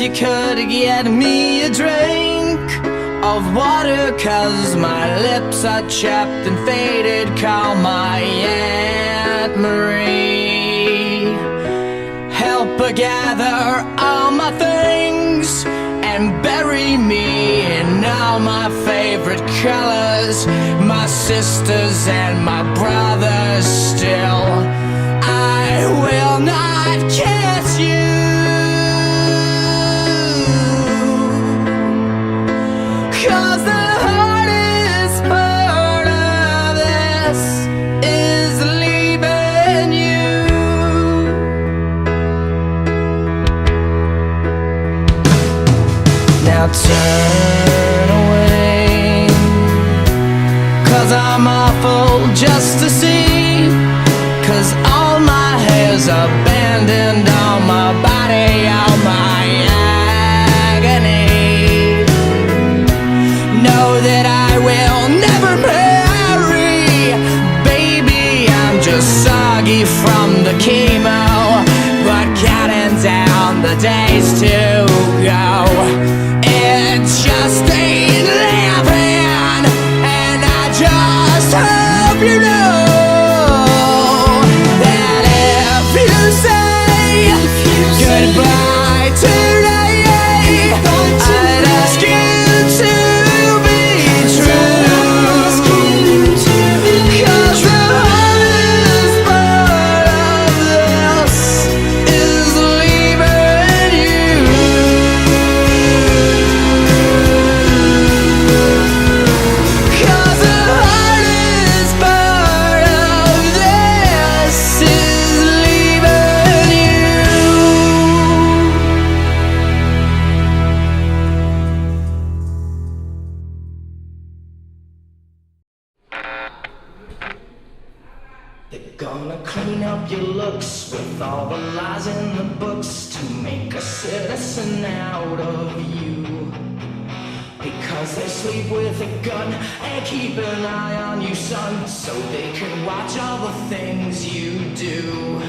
you could get me a drink of water, 'cause my lips are chapped and faded. Call my Aunt Marie. Help her gather all my things and bury me in all my favorite colors. My sisters and my brothers still, I will not kiss you, 'cause the hardest part of this is leaving you. Now turn away, 'cause I'm awful just to see, 'cause all my hair's abandoned on my body, all my agony. Know that I will never marry, baby, I'm just soggy from the chemo, but counting down the days to go. It just ain't living, and I just hope you know that if you say goodbye today, I'd ask you to be true, 'cause the hardest part of this is leaving you. 'Cause the hardest part of this is leaving you. They're gonna clean up your looks with all the lies in the books to make a citizen out of you. Because they sleep with a gun and keep an eye on you, son, so they can watch all the things you do.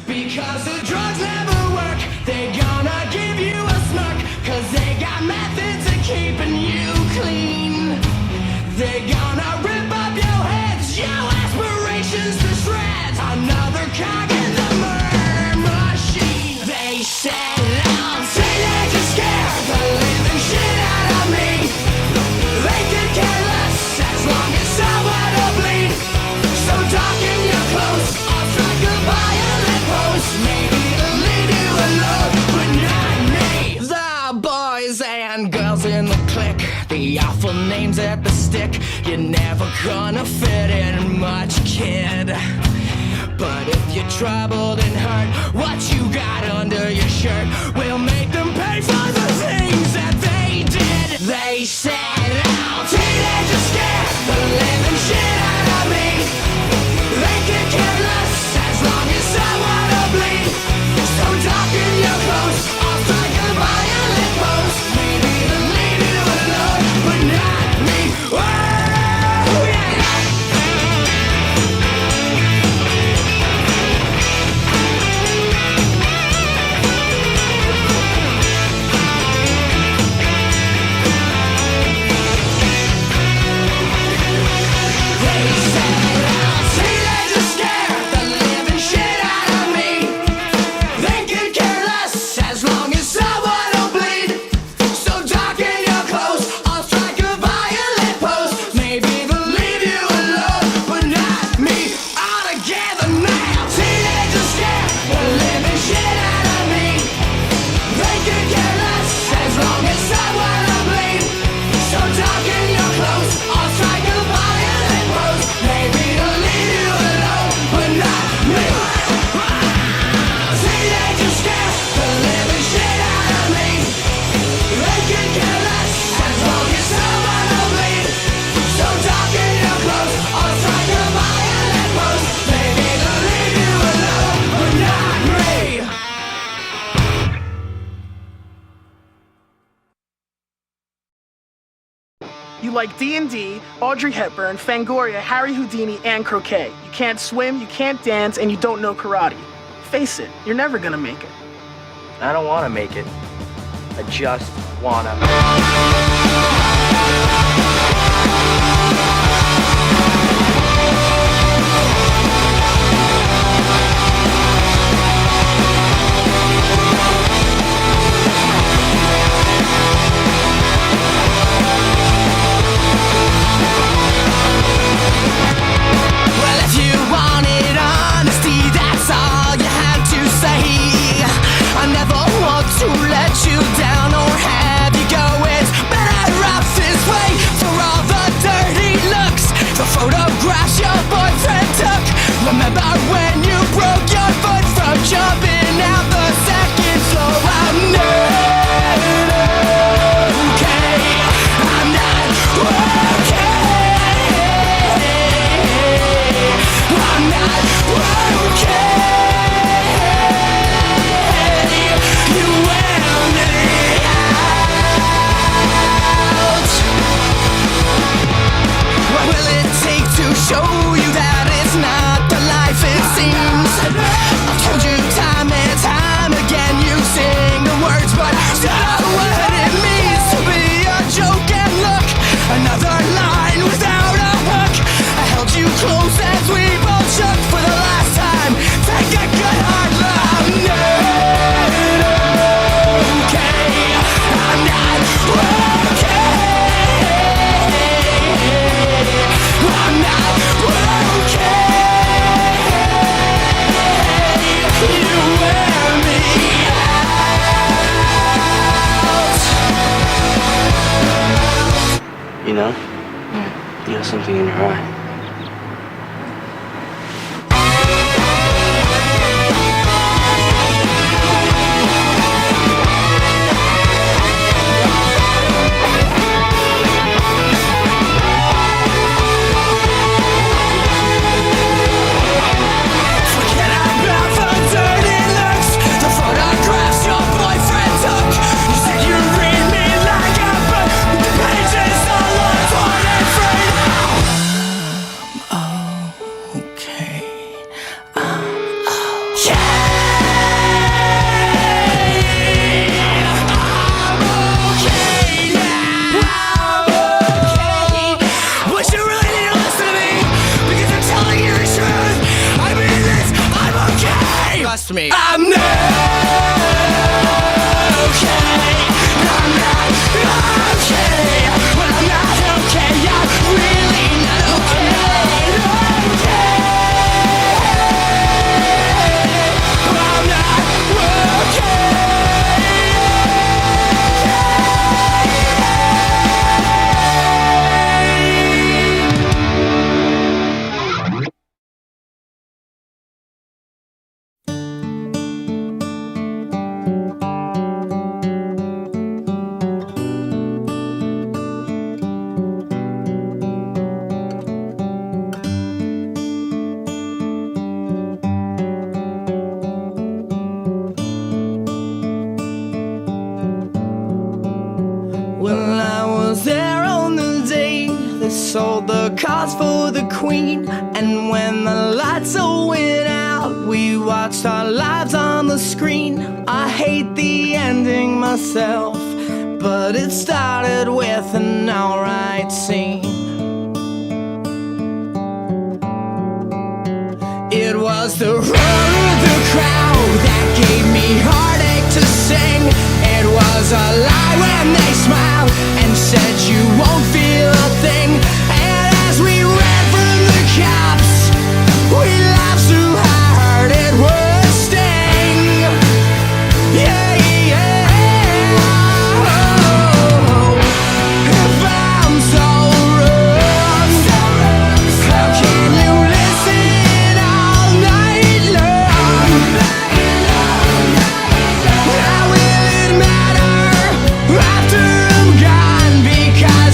Because the drugs never work, they gonna give you a smirk, 'cause they got methods of keeping you clean. They gonna rip up your heads, your aspirations to shreds, another cog in the murder machine. They said I'm teenagers scared the living shit out of me. They could care less as long as someone will bleed. So darken your clothes, I'll strike a violent pose. Maybe it'll leave you alone, but not me. The boys and girls in the clique, the awful names at the stick. You're never gonna fit in much, kid. But if you're troubled and hurt, what you got under your shirt will make them pay for the things that they did. They said I'm teenagers scared the living shit out of me. They could care less as long as someone will bleed. So darken your clothes, I'll strike a violent pose. Maybe it'll leave you alone, but not me. Oh, yeah. You like D&D, Audrey Hepburn, Fangoria, Harry Houdini, and croquet. You can't swim, you can't dance, and you don't know karate. Face it, you're never gonna make it. I don't want to make it. I just wanna. Well, if you wanted honesty, that's all you had to say. I never want to let you down or have you go. It's better off this way for all the dirty looks, the photographs your boyfriend took. Remember when you broke your foot from jumping out the second floor? I'm not okay. I'm not okay. I'm not okay. You wear me out. What will it take to show you that it's not the life it seems? I've told you time and time again, you sing the words, but still know what it means to be a joke. And look, another line without a hook. I held you close as we both shook for the last time. Take a good hard look. I'm not okay. I'm not okay. I'm not okay. You wear me out. You know? You have something in your eye. Forget about the dirty looks, the photographs your boyfriend took. You said you'd read me like a book, with the pages all torn and frayed. Okay. I'm okay now. I'm okay. But you really need to listen to me, because I'm telling you the truth. I mean this, I'm okay. Trust me. I'm not okay. I'm not okay. Well, I'm not okay. I'm really not okay. Okay. I'm not okay. When I was there on the day they sold the cars for the Queen, and when the lights all went out, we watched our lives on the screen. I hate the ending myself, but it started with an alright scene. It was the roar of the crowd that gave me heartache to sing. It was a lie when they smiled and said you won't feel a thing. And as we ran from the cops, we laughed so hard it would sting. Yeah, yeah. Oh, if I'm so rough, how can you listen all night long? How will it matter after I'm gone? Because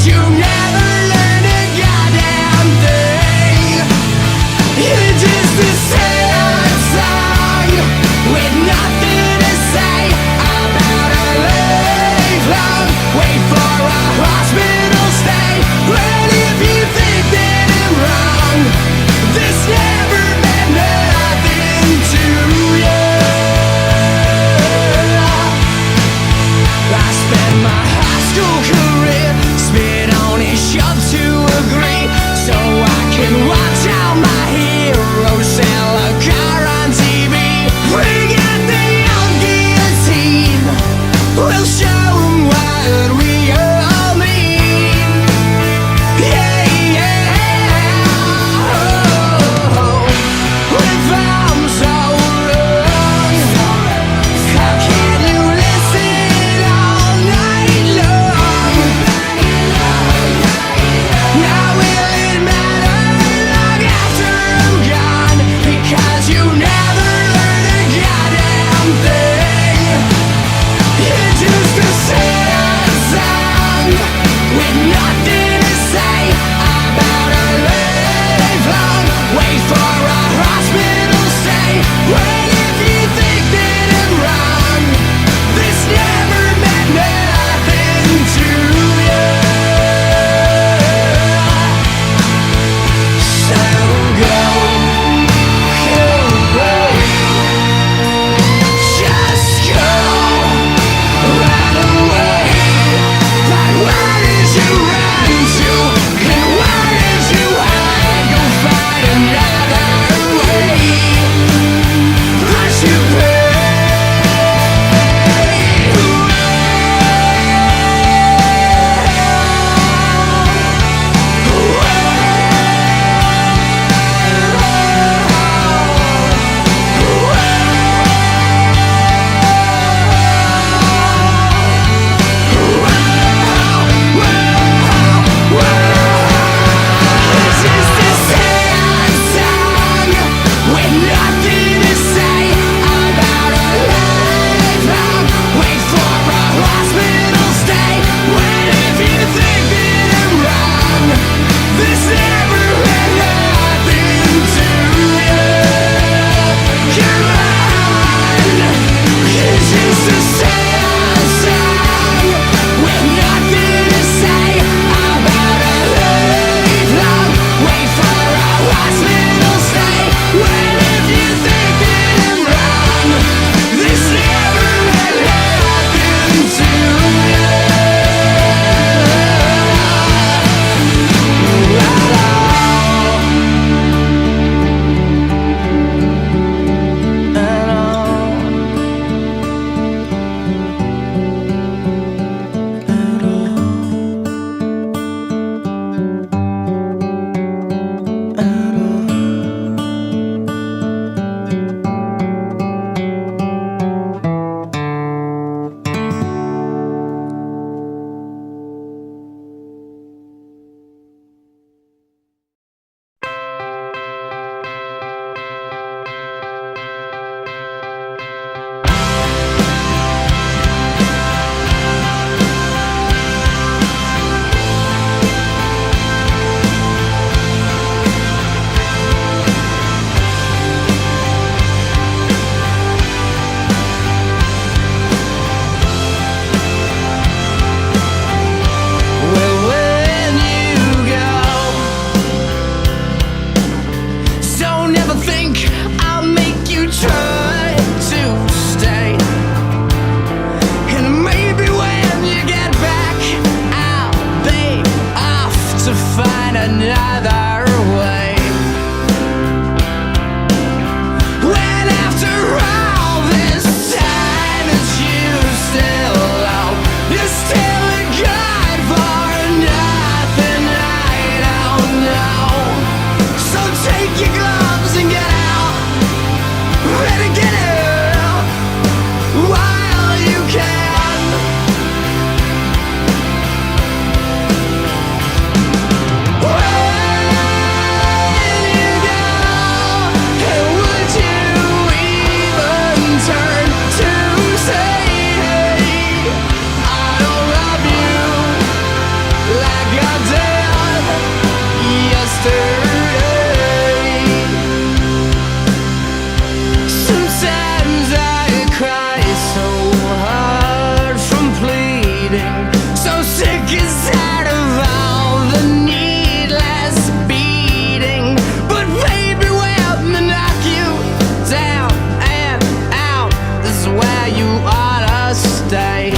you ought to stay.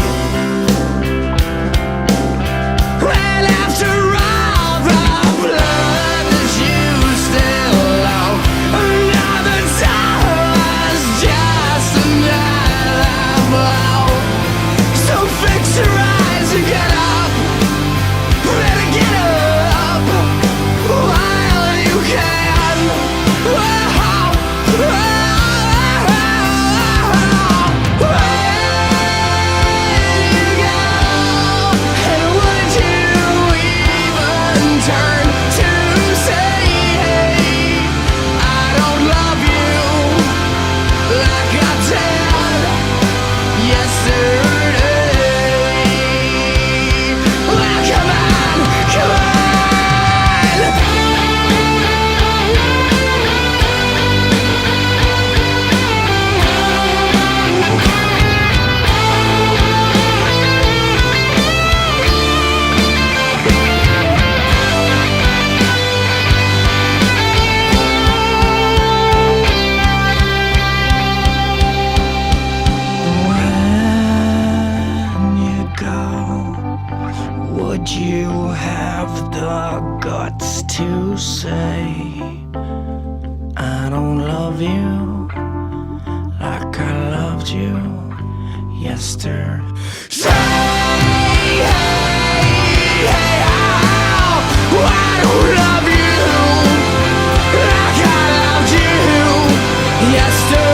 And after all the blood that you still owe, another time was just another blow. So fix your eyes and get up, better get up while you can. Would you have the guts to say, I don't love you like I loved you yesterday? Say, hey, hey, oh, I don't love you like I loved you yesterday.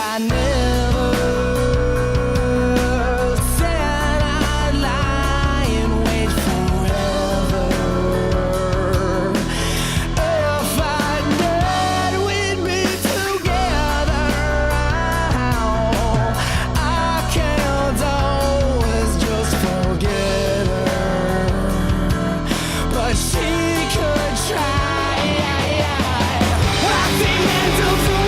I never said I'd lie and wait forever. If I did, we'd be together. I can't always just forget her, but she could try. I think mental for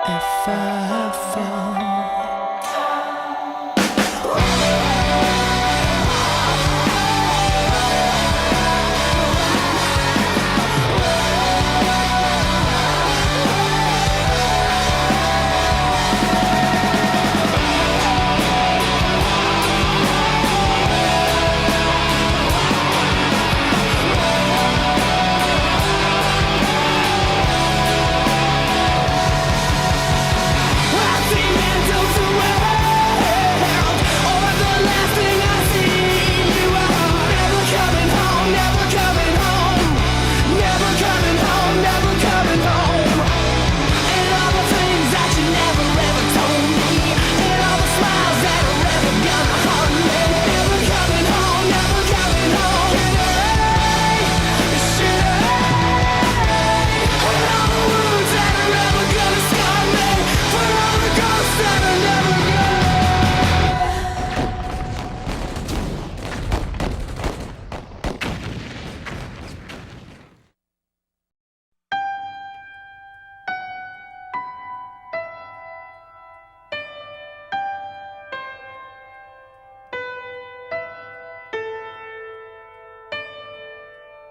if I fall. I think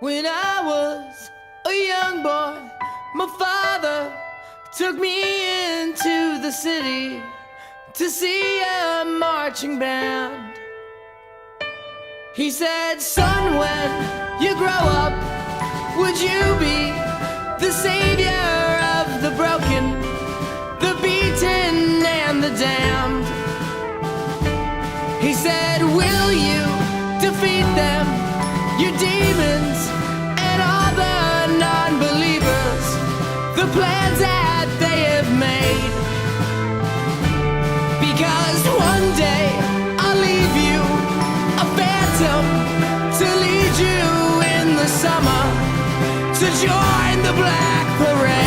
When I was a young boy, my father took me into the city to see a marching band. He said, son, when you grow up, would you be the savior of the broken, the beaten and the damned? He said, will you defeat them, your demons and all the non-believers, the plans that they have made? Because one day I'll leave you a phantom to lead you in the summer to join the Black Parade.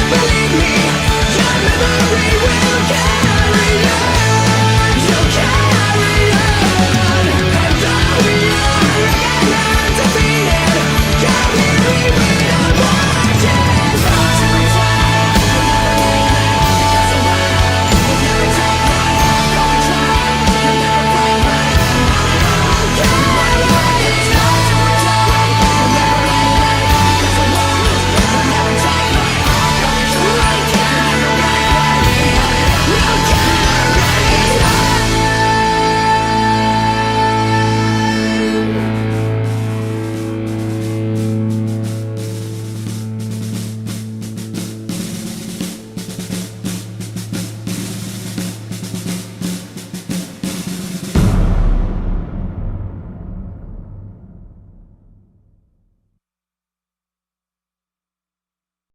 Believe me.